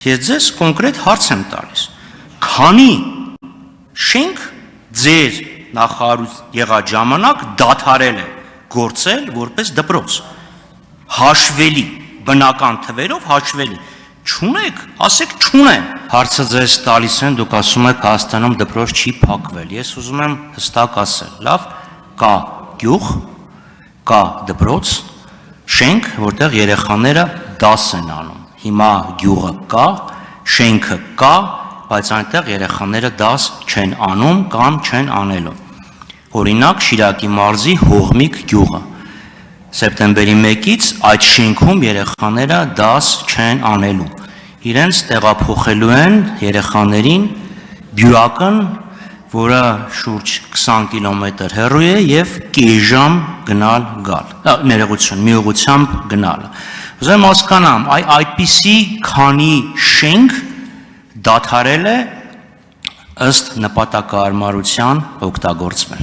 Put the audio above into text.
Ես ձեզ կոնկրետ հարց եմ տալիս. քանի շենք ձեր նախարարություն եղած ժամանակ դադարել է գործել որպես դպրոց, հաշվելի, բնական թվերով հաշվելի, չունեք, ասեք չունեմ, հարցը ձեզ տալիս են, դուք ասում եք Հայաստանում դպրոց չի փակվել, ես ուզում եմ հստակ ասել, լավ, կա գյուղ, կա դպրոց, շենք, որտեղ երեխաները դաս են անում, հիմա գյուղը կա, շենքը կա, բայց այնտեղ երեխաները դաս չեն անում կամ չեն անելու, օրինակ Շիրակի մարզի Հողմիկ գյուղը, սեպտեմբերի 1-ից այդ շենքում երեխաները դաս չեն անելու, իրենց տեղափոխելու են երեխաներին բյուրակն, որը շուրջ 20 կիլոմետր հեռու է և կես ժամ գնալ գալ, ներողություն, մի ուղղությամբ գնալը, ուզում հասկանամ, այդպիսի քանի շենք դադարել է ըստ նպատակահարմարության օգտագործվել։